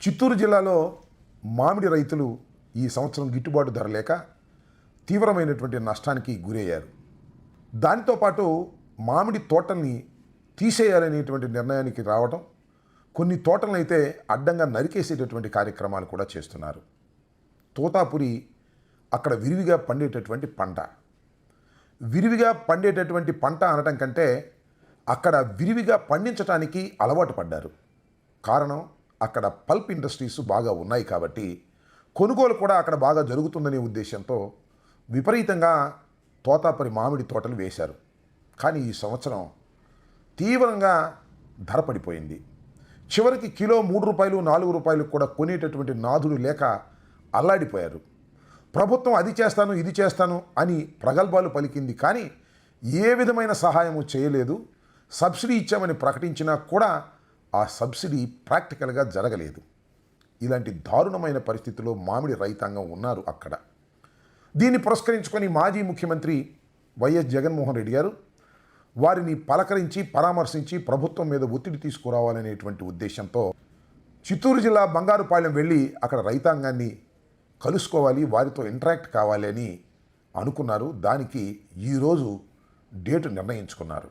చిత్తూరు జిల్లాలో మామిడి రైతులు ఈ సంవత్సరం గిట్టుబాటు ధర లేక తీవ్రమైనటువంటి నష్టానికి గురయ్యారు. దానితో పాటు మామిడి తోటల్ని తీసేయాలనేటువంటి నిర్ణయానికి రావడం, కొన్ని తోటలను అయితే అడ్డంగా నరికేసేటటువంటి కార్యక్రమాలు కూడా చేస్తున్నారు. తోతాపురి అక్కడ విరివిగా పండేటటువంటి పంట. విరివిగా పండేటటువంటి పంట అనటం కంటే అక్కడ విరివిగా పండించడానికి అలవాటు పడ్డారు. కారణం, అక్కడ పల్ప్ ఇండస్ట్రీస్ బాగా ఉన్నాయి కాబట్టి కొనుగోలు కూడా అక్కడ బాగా జరుగుతుందనే ఉద్దేశంతో విపరీతంగా తోతాపురి మామిడి తోటలు వేశారు. కానీ ఈ సంవత్సరం తీవ్రంగా ధర పడిపోయింది. చివరికి కిలో 3 రూపాయలు 4 రూపాయలు కూడా కొనేటటువంటి నాథుడు లేక అల్లాడిపోయారు. ప్రభుత్వం అది చేస్తాను ఇది చేస్తాను అని ప్రగల్భాలు పలికింది, కానీ ఏ విధమైన సహాయము చేయలేదు. సబ్సిడీ ఇచ్చామని ప్రకటించినా కూడా ఆ సబ్సిడీ ప్రాక్టికల్గా జరగలేదు. ఇలాంటి దారుణమైన పరిస్థితుల్లో మామిడి రైతాంగం ఉన్నారు అక్కడ. దీన్ని పురస్కరించుకొని మాజీ ముఖ్యమంత్రి వైఎస్ జగన్మోహన్ రెడ్డి గారు వారిని పలకరించి పరామర్శించి ప్రభుత్వం మీద ఒత్తిడి తీసుకురావాలనేటువంటి ఉద్దేశంతో చిత్తూరు జిల్లా బంగారుపాలెం వెళ్ళి అక్కడ రైతాంగాన్ని కలుసుకోవాలి, వారితో ఇంటరాక్ట్ కావాలి అని అనుకున్నారు. దానికి ఈరోజు డేటు నిర్ణయించుకున్నారు.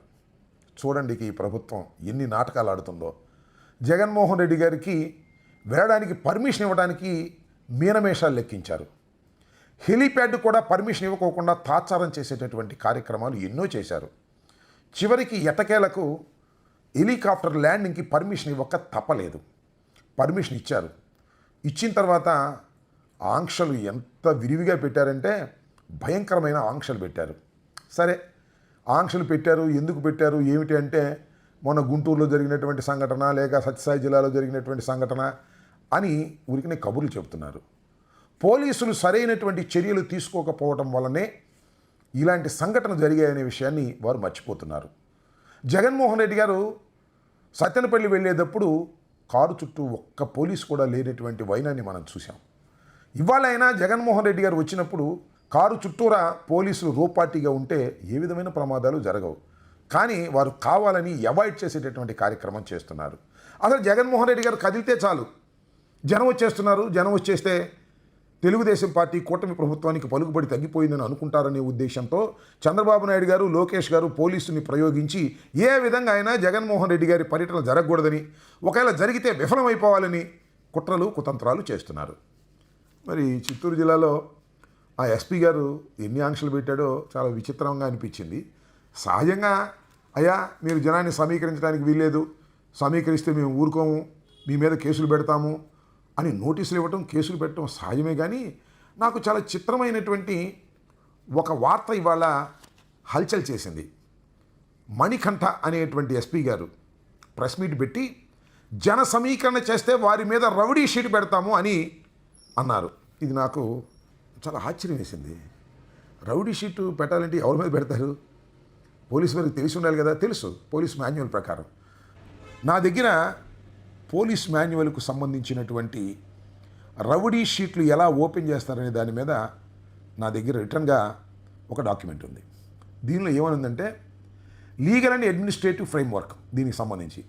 చూడండి ఈ ప్రభుత్వం ఎన్ని నాటకాలు ఆడుతుందో. జగన్మోహన్ రెడ్డి గారికి వెళ్ళడానికి పర్మిషన్ ఇవ్వడానికి మీనమేషాలు లెక్కించారు. హెలీప్యాడ్ కూడా పర్మిషన్ ఇవ్వకోకుండా తాత్సారం చేసేటటువంటి కార్యక్రమాలు ఎన్నో చేశారు. చివరికి ఎటకేలకు హెలికాప్టర్ ల్యాండింగ్కి పర్మిషన్ ఇవ్వక తప్పలేదు. పర్మిషన్ ఇచ్చారు. ఇచ్చిన తర్వాత ఆంక్షలు ఎంత విరివిగా పెట్టారంటే భయంకరమైన ఆంక్షలు పెట్టారు. సరే, ఆంక్షలు పెట్టారు, ఎందుకు పెట్టారు ఏమిటి అంటే, మొన్న గుంటూరులో జరిగినటువంటి సంఘటన లేక సత్యసాయి జిల్లాలో జరిగినటువంటి సంఘటన అని ఊరికనే కబుర్లు చెబుతున్నారు. పోలీసులు సరైనటువంటి చర్యలు తీసుకోకపోవడం వల్లనే ఇలాంటి సంఘటన జరిగాయనే విషయాన్ని వారు మర్చిపోతున్నారు. జగన్మోహన్ రెడ్డి గారు సత్తెనపల్లి వెళ్ళేటప్పుడు కారు చుట్టూ ఒక్క పోలీసు కూడా లేనటువంటి వైనాన్ని మనం చూసాం. ఇవాళైనా జగన్మోహన్ రెడ్డి గారు వచ్చినప్పుడు కారు చుట్టూరా పోలీసులు రోపాటిగా ఉంటే ఏ విధమైన ప్రమాదాలు జరగవు. కానీ వారు కావాలని అవాయిడ్ చేసేటటువంటి కార్యక్రమం చేస్తున్నారు. అసలు జగన్మోహన్ రెడ్డి గారు కదిలితే చాలు జనం వచ్చేస్తున్నారు. జనం వచ్చేస్తే తెలుగుదేశం పార్టీ కూటమి ప్రభుత్వానికి పలుకుబడి తగ్గిపోయిందని అనుకుంటారనే ఉద్దేశంతో చంద్రబాబు నాయుడు గారు, లోకేష్ గారు పోలీసుని ప్రయోగించి ఏ విధంగా అయినా జగన్మోహన్ రెడ్డి గారి పర్యటన జరగకూడదని, ఒకవేళ జరిగితే విఫలమైపోవాలని కుట్రలు కుతంత్రాలు చేస్తున్నారు. మరి చిత్తూరు జిల్లాలో ఆ ఎస్పీ గారు ఎన్ని ఆంక్షలు పెట్టాడో చాలా విచిత్రంగా అనిపించింది. సహజంగా అయ్యా మీరు జనాన్ని సమీకరించడానికి వీల్లేదు, సమీకరిస్తే మేము ఊరుకోము, మీ మీద కేసులు పెడతాము అని నోటీసులు ఇవ్వటం, కేసులు పెట్టడం సహజమే. కానీ నాకు చాలా చిత్రమైనటువంటి ఒక వార్త ఇవాళ హల్చల్ చేసింది. మణికంఠ అనేటువంటి ఎస్పీ గారు ప్రెస్ మీట్ పెట్టి జన సమీకరణ చేస్తే వారి మీద రౌడీ షీట్ పెడతాము అని అన్నారు. ఇది నాకు చాలా ఆశ్చర్యం వేసింది. రౌడీ షీటు పెట్టాలంటే ఎవరి మీద పెడతారు? పోలీసు వారికి తెలిసి ఉండాలి కదా. తెలుసు, పోలీస్ మాన్యువల్ ప్రకారం. నా దగ్గర పోలీస్ మాన్యువల్కు సంబంధించినటువంటి రౌడీ షీట్లు ఎలా ఓపెన్ చేస్తారనే దాని మీద నా దగ్గర రిటర్న్గా ఒక డాక్యుమెంట్ ఉంది. దీనిలో ఏమనుందంటే లీగల్ అండ్ అడ్మినిస్ట్రేటివ్ ఫ్రేమ్వర్క్. దీనికి సంబంధించి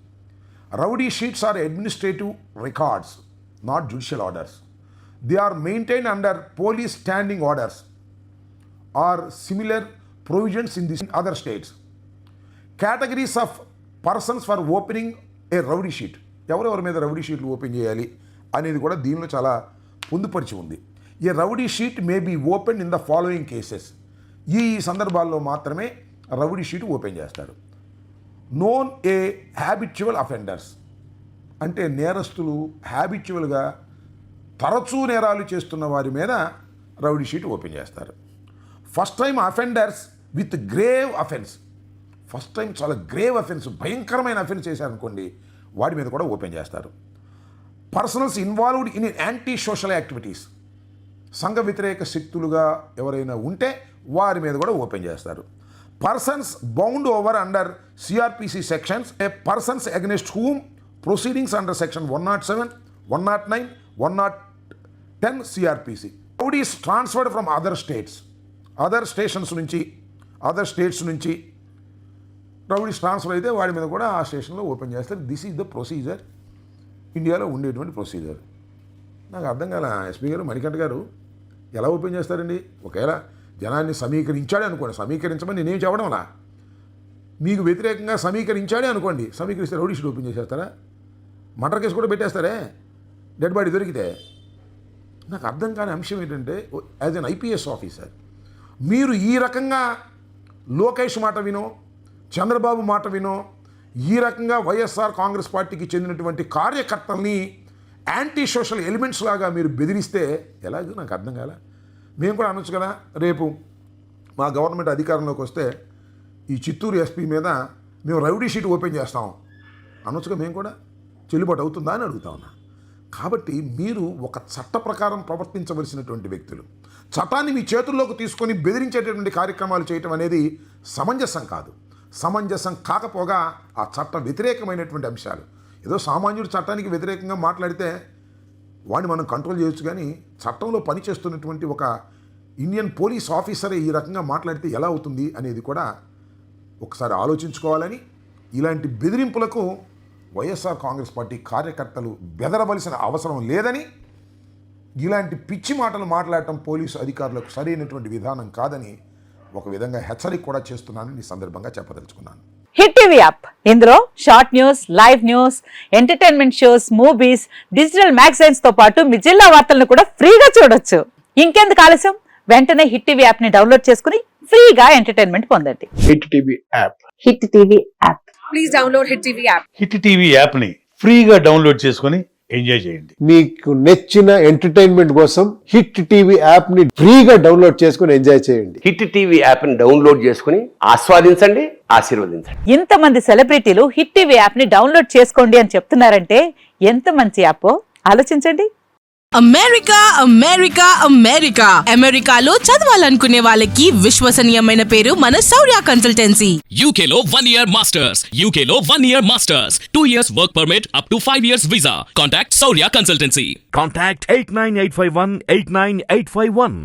rowdy sheets are administrative records, not judicial orders. They are maintained under police standing orders or similar provisions in other states. Categories of persons for opening a rowdy sheet. ఎవరెవరి మీద rowdy షీట్లు open చేయాలి అనేది కూడా దీనిలో చాలా పొందుపరిచి ఉంది. A rowdy sheet may be open in the following cases. ఈ సందర్భాల్లో మాత్రమే రౌడీ షీట్ ఓపెన్ చేస్తారు. నోన్ ఏ హ్యాబిచువల్ అఫెండర్స్, అంటే నేరస్తులు హ్యాబిచువల్గా తరచూ నేరాలు చేస్తున్న వారి మీద రౌడీ షీట్ ఓపెన్ చేస్తారు. First time offenders with grave offence, first time చాలా గ్రేవ్ అఫెన్స్, భయంకరమైన అఫెన్స్ చేశారనుకోండి, వాడి మీద కూడా ఓపెన్ చేస్తారు. Personals involved in anti social activities, సంఘ వ్యతిరేక శక్తులుగా ఎవరైనా ఉంటే వారి మీద కూడా ఓపెన్ చేస్తారు. Persons bound over under CrPC sections, A persons against whom proceedings under section 107, 109, 110 CrPC. Rowdies transferred from other states, other states నుంచి రౌడీస్ ట్రాన్స్ఫర్ అయితే వాడి మీద కూడా ఆ స్టేషన్లో ఓపెన్ చేస్తారు. దిస్ ఈజ్ ద ప్రొసీజర్, ఇండియాలో ఉండేటువంటి ప్రొసీజర్. నాకు అర్థం కాల ఎస్పీ గారు, మణికంఠ గారు ఎలా ఓపెన్ చేస్తారండి? ఒకవేళ జనాన్ని సమీకరించాడే అనుకోండి, సమీకరించమని నేనేం చెప్పడంలా, మీకు వ్యతిరేకంగా సమీకరించాడే అనుకోండి, సమీకరిస్తే రౌడీ షీట్ ఓపెన్ చేసేస్తారా? మర్డర్ కేసు కూడా పెట్టేస్తారే డెడ్ బాడీ దొరికితే? నాకు అర్థం కాని అంశం ఏంటంటే, యాజ్ అన్ ఐపీఎస్ ఆఫీసర్ మీరు ఈ రకంగా లోకేష్ మాట వినో, చంద్రబాబు మాట వినో, ఈ రకంగా వైఎస్ఆర్ కాంగ్రెస్ పార్టీకి చెందినటువంటి కార్యకర్తల్ని యాంటీ సోషల్ ఎలిమెంట్స్ లాగా మీరు బెదిరిస్తే ఎలాగో నాకు అర్థం కాలే. మేము కూడా అనొచ్చు కదా, రేపు మా గవర్నమెంట్ అధికారంలోకి వస్తే ఈ చిత్తూరు ఎస్పీ మీద మేము రౌడీ షీట్ ఓపెన్ చేస్తాం అనొచ్చుగా, మేము కూడా చెల్లుబాటు అవుతుందా అని అడుగుతా ఉన్నా. కాబట్టి మీరు ఒక చట్ట ప్రకారం ప్రవర్తించవలసినటువంటి వ్యక్తులు చట్టాన్ని మీ చేతుల్లోకి తీసుకొని బెదిరించేటటువంటి కార్యక్రమాలు చేయటం అనేది సమంజసం కాదు. సమంజసం కాకపోగా ఆ చట్ట వ్యతిరేకమైనటువంటి అంశాలు, ఏదో సామాన్యుడు చట్టానికి వ్యతిరేకంగా మాట్లాడితే వాడిని మనం కంట్రోల్ చేయొచ్చు, కానీ చట్టంలో పనిచేస్తున్నటువంటి ఒక ఇండియన్ పోలీస్ ఆఫీసరే ఈ రకంగా మాట్లాడితే ఎలా అవుతుంది అనేది కూడా ఒకసారి ఆలోచించుకోవాలని, ఇలాంటి బెదిరింపులకు వైఎస్ఆర్ కాంగ్రెస్ పార్టీ కార్యకర్తలు బెదరవలసిన అవసరం లేదని, ఇలాంటి పిచ్చి మాటలు మాట్లాడటం పోలీసు అధికారులకు సరైనటువంటి విధానం కాదని ఒక విధంగా హెచ్చరిక కూడా చేస్తున్నానని ఈ సందర్భంగా చెప్పదలుచుకున్నాను. హిట్ టీవీ యాప్, ఇందులో short news, live news, entertainment shows, movies, digital magazines తో పాటు మీ జిల్లా వార్తలను కూడా ఫ్రీగా చూడొచ్చు. ఇంకెందుకు ఆలస్యం, వెంటనే హిట్ టీవీ యాప్ ని డౌన్లోడ్ చేసుకుని ఫ్రీగా ఎంటర్టైన్మెంట్ పొందండి. Hit TV app. Hit TV app. Please download hit TV app. Hit TV app ని ఫ్రీగా డౌన్లోడ్ చేసుకుని ఎంజాయ్ చేయండి. మీకు నచ్చిన ఎంటర్టైన్మెంట్ కోసం హిట్ టీవీ యాప్ ని ఫ్రీగా డౌన్లోడ్ చేసుకుని ఎంజాయ్ చేయండి. హిట్ టీవీ యాప్ ని డౌన్లోడ్ చేసుకుని ఆస్వాదించండి, ఆశీర్వదించండి. ఇంతమంది సెలబ్రిటీలు హిట్ టీవీ యాప్ ని డౌన్లోడ్ చేసుకోండి అని చెప్తున్నారంటే ఎంత మంచి యాప్ ఆలోచించండి. అమెరికా అమెరికా అమెరికా అమెరికాలో చదవాలనుకునే వాళ్ళకి విశ్వసనీయమైన పేరు మన శౌర్య కన్సల్టెన్సీ. UK లో 1 year masters, UK లో 1 year masters, 2 years work permit up to 5 years visa. Contact Saurya Consultancy. Contact 89851 89851.